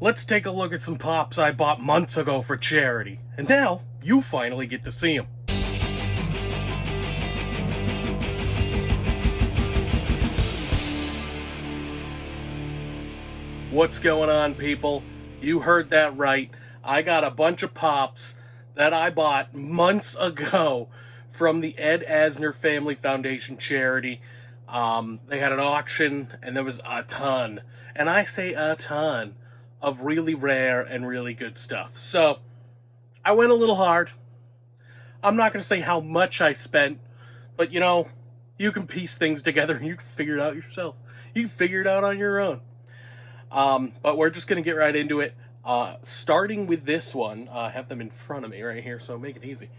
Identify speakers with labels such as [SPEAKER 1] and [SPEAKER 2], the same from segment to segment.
[SPEAKER 1] Let's take a look at some pops I bought months ago for charity, and now you finally get to see them. What's going on, people? You heard that right. I got a bunch of pops that I bought months ago from the Ed Asner Family Foundation charity. They had an auction, and there was a ton, and I say a ton, of really rare and really good stuff. So, I went a little hard. I'm not going to say how much I spent, but you can piece things together and you can figure it out yourself. You can figure it out on your own. But we're just going to get right into it. Starting with this one, I have them in front of me right here, so make it easy.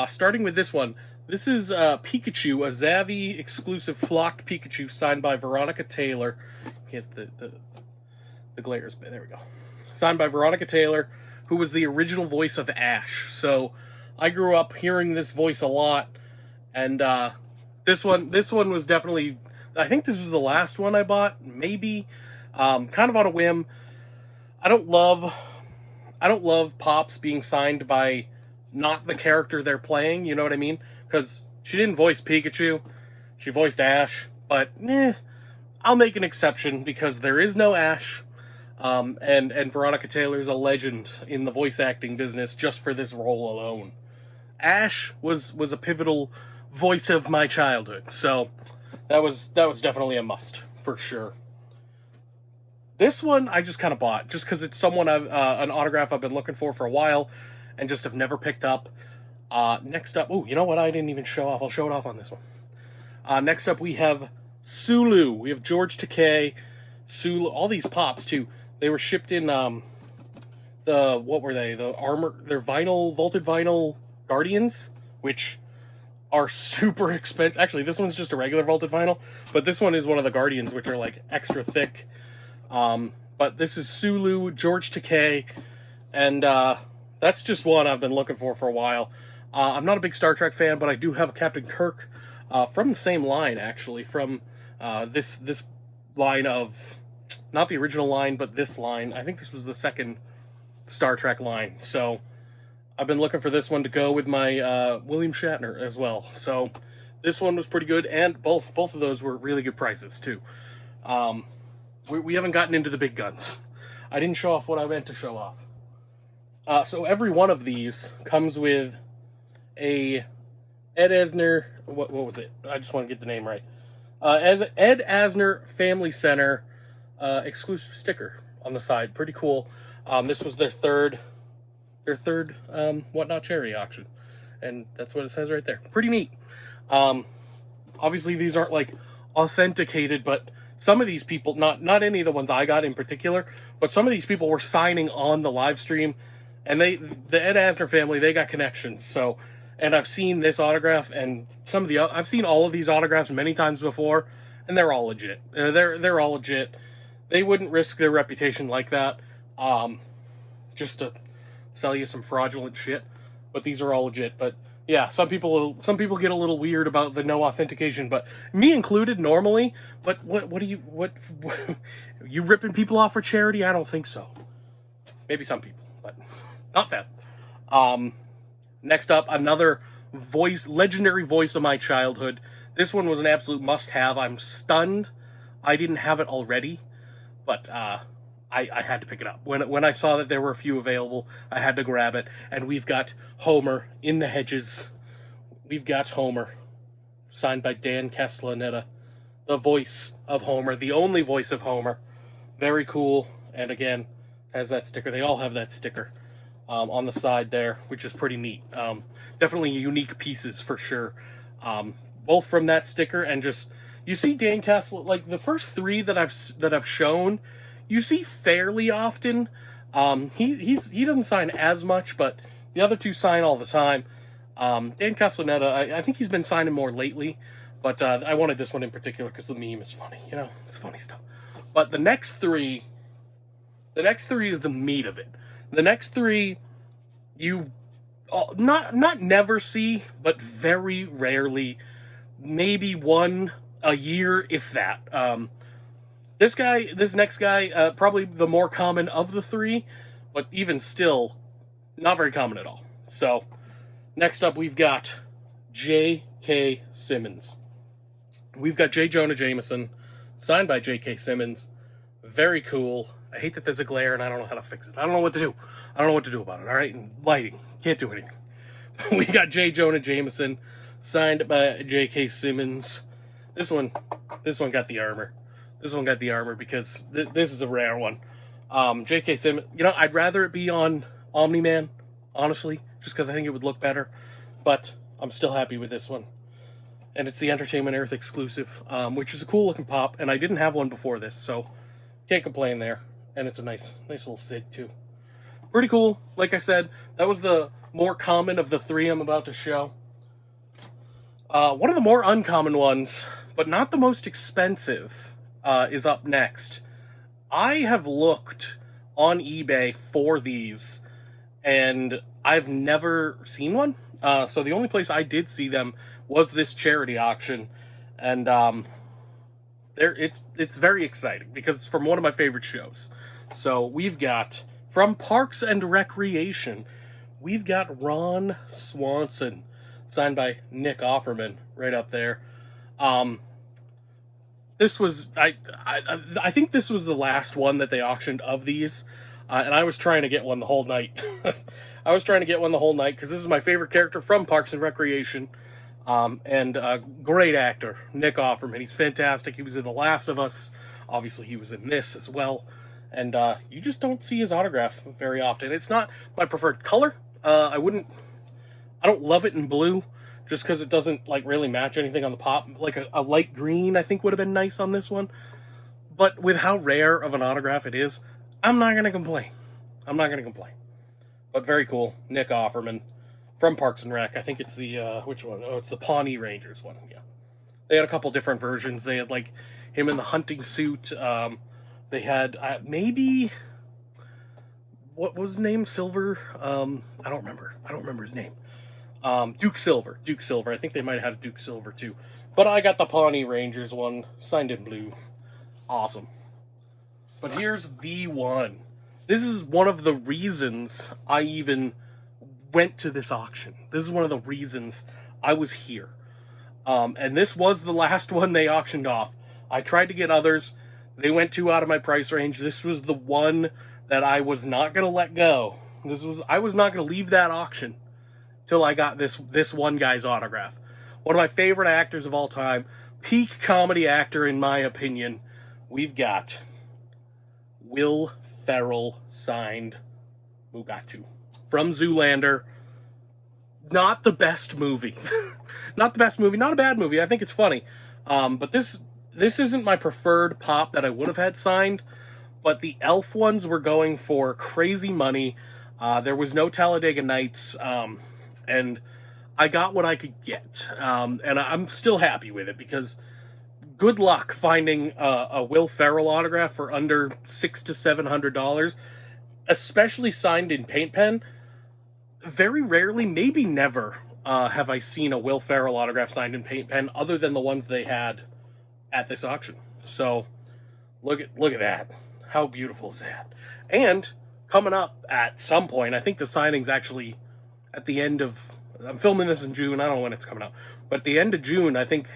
[SPEAKER 1] Starting with this one, this is Pikachu, a Zavi exclusive flocked Pikachu signed by Veronica Taylor. Here's the glares, there we go. Signed by Veronica Taylor, who was the original voice of Ash. So I grew up hearing this voice a lot, and this one was definitely, I think this is the last one I bought, maybe, kind of on a whim. I don't love pops being signed by not the character they're playing, you know what I mean? Because she didn't voice Pikachu, she voiced Ash, but I'll make an exception because there is no Ash. And Veronica Taylor's a legend in the voice acting business just for this role alone. Ash was a pivotal voice of my childhood, so that was definitely a must for sure. This one I just kind of bought just because it's someone an autograph I've been looking for a while and just have never picked up. Next up, you know what? I didn't even show off. I'll show it off on this one. Next up we have Sulu. We have George Takei, Sulu. All these pops too. They were shipped in what were they? The armor, they're vaulted vinyl Guardians, which are super expensive. Actually, this one's just a regular vaulted vinyl, but this one is one of the Guardians, which are like extra thick. But this is Sulu, George Takei, and that's just one I've been looking for a while. I'm not a big Star Trek fan, but I do have a Captain Kirk from the same line, actually, from this line of, not the original line, but this line. I think this was the second Star Trek line. So I've been looking for this one to go with my William Shatner as well. So this one was pretty good, and both of those were really good prices too. We haven't gotten into the big guns. I didn't show off what I meant to show off. So every one of these comes with a Ed Asner, what was it? I just want to get the name right. Ed Asner Family Center exclusive sticker on the side. Pretty cool. This was their third Whatnot charity auction, and that's what it says right there. Pretty neat. Obviously these aren't like authenticated, but some of these people, not any of the ones I got in particular, but some of these people were signing on the live stream, and the Ed Asner family, they got connections. So, and I've seen this autograph and I've seen all of these autographs many times before, and they're all legit. They're all legit. They wouldn't risk their reputation like that, just to sell you some fraudulent shit. But these are all legit. But yeah, some people get a little weird about the no authentication, but me included normally. But what you ripping people off for charity? I don't think so. Maybe some people, but not that. Next up, another legendary voice of my childhood. This one was an absolute must-have. I'm stunned I didn't have it already, but I had to pick it up. When I saw that there were a few available, I had to grab it. And we've got Homer in the hedges. We've got Homer, signed by Dan Castellaneta, the voice of Homer, the only voice of Homer. Very cool. And again, has that sticker. They all have that sticker on the side there, which is pretty neat. Definitely unique pieces for sure. Both from that sticker and just, you see Dan Castle, like the first three that I've shown, you see fairly often. He doesn't sign as much, but the other two sign all the time. Dan Castellaneta, I think he's been signing more lately, but I wanted this one in particular because the meme is funny. It's funny stuff. But the next three is the meat of it. The next three, you not never see, but very rarely, maybe one a year, if that. This next guy, probably the more common of the three, but even still, not very common at all. So, next up, we've got J.K. Simmons. We've got J. Jonah Jameson, signed by J.K. Simmons. Very cool. I hate that there's a glare and I don't know how to fix it. I don't know what to do. I don't know what to do about it, all right? And lighting. Can't do anything. We got J. Jonah Jameson, signed by J.K. Simmons. This one got the armor. This one got the armor because this is a rare one. J.K. Simmons, I'd rather it be on Omni-Man, honestly, just because I think it would look better. But I'm still happy with this one. And it's the Entertainment Earth exclusive, which is a cool looking pop. And I didn't have one before this, so can't complain there. And it's a nice little SIG too. Pretty cool. Like I said, that was the more common of the three I'm about to show. One of the more uncommon ones, but not the most expensive, is up next. I have looked on eBay for these, and I've never seen one. So the only place I did see them was this charity auction, and it's very exciting because it's from one of my favorite shows. So we've got, from Parks and Recreation, we've got Ron Swanson, signed by Nick Offerman, right up there. This was, I think this was the last one that they auctioned of these, and I was trying to get one the whole night. I was trying to get one the whole night because this is my favorite character from Parks and Recreation, and a great actor, Nick Offerman. He's fantastic. He was in The Last of Us. Obviously, he was in this as well. And you just don't see his autograph very often. It's not my preferred color. I don't love it in blue, just because it doesn't really match anything on the pop. Like a light green, I think, would have been nice on this one. But with how rare of an autograph it is, I'm not going to complain. But very cool. Nick Offerman from Parks and Rec. I think it's the, which one? Oh, it's the Pawnee Rangers one, yeah. They had a couple different versions. They had, him in the hunting suit. They had, maybe, what was his name? Silver? I don't remember his name. Duke Silver. I think they might have had a Duke Silver too. But I got the Pawnee Rangers one, signed in blue. Awesome. But here's the one. This is one of the reasons I even went to this auction. This is one of the reasons I was here. And this was the last one they auctioned off. I tried to get others. They went too out of my price range. This was the one that I was not going to let go. I was not going to leave that auction till I got this one guy's autograph. One of my favorite actors of all time. Peak comedy actor, in my opinion. We've got Will Ferrell, signed Mugatu from Zoolander. Not the best movie. Not a bad movie. I think it's funny. But this isn't my preferred pop that I would have had signed. But the Elf ones were going for crazy money. There was no Talladega Nights. And I got what I could get. And I'm still happy with it because good luck finding a Will Ferrell autograph for under $600 to $700, especially signed in paint pen. Very rarely, maybe never, have I seen a Will Ferrell autograph signed in paint pen other than the ones they had at this auction. So look at that. How beautiful is that? And coming up at some point, I think the signing's actually at the end of, I'm filming this in June, I don't know when it's coming out, but at the end of June, I think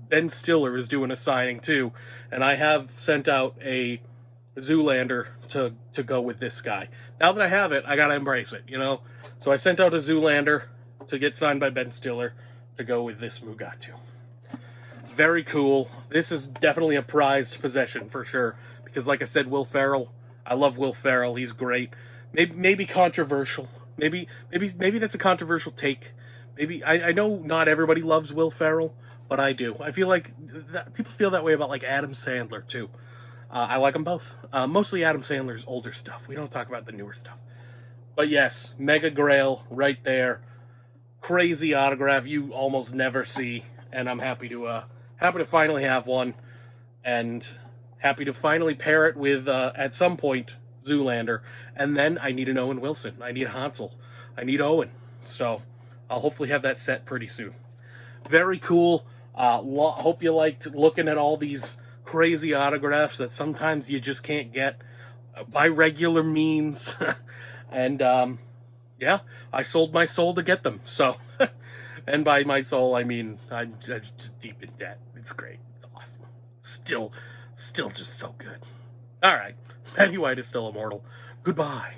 [SPEAKER 1] Ben Stiller is doing a signing too, and I have sent out a Zoolander to go with this guy. Now that I have it, I gotta embrace it, So I sent out a Zoolander to get signed by Ben Stiller to go with this Mugatu. Very cool. This is definitely a prized possession for sure, because like I said, Will Ferrell, I love Will Ferrell, he's great. Maybe controversial. Maybe that's a controversial take. Maybe I know not everybody loves Will Ferrell, but I do. I feel like people feel that way about Adam Sandler too. I like them both. Mostly Adam Sandler's older stuff. We don't talk about the newer stuff. But yes, Mega Grail right there. Crazy autograph you almost never see, and I'm happy to finally have one, and happy to finally pair it with at some point Zoolander, and then I need an Owen Wilson. I need Hansel. I need Owen. So I'll hopefully have that set pretty soon. Very cool. Hope you liked looking at all these crazy autographs that sometimes you just can't get by regular means. And yeah, I sold my soul to get them. So, and by my soul, I mean I'm just deep in debt. It's great. It's awesome. Still just so good. All right. Pennywise is still immortal. Goodbye.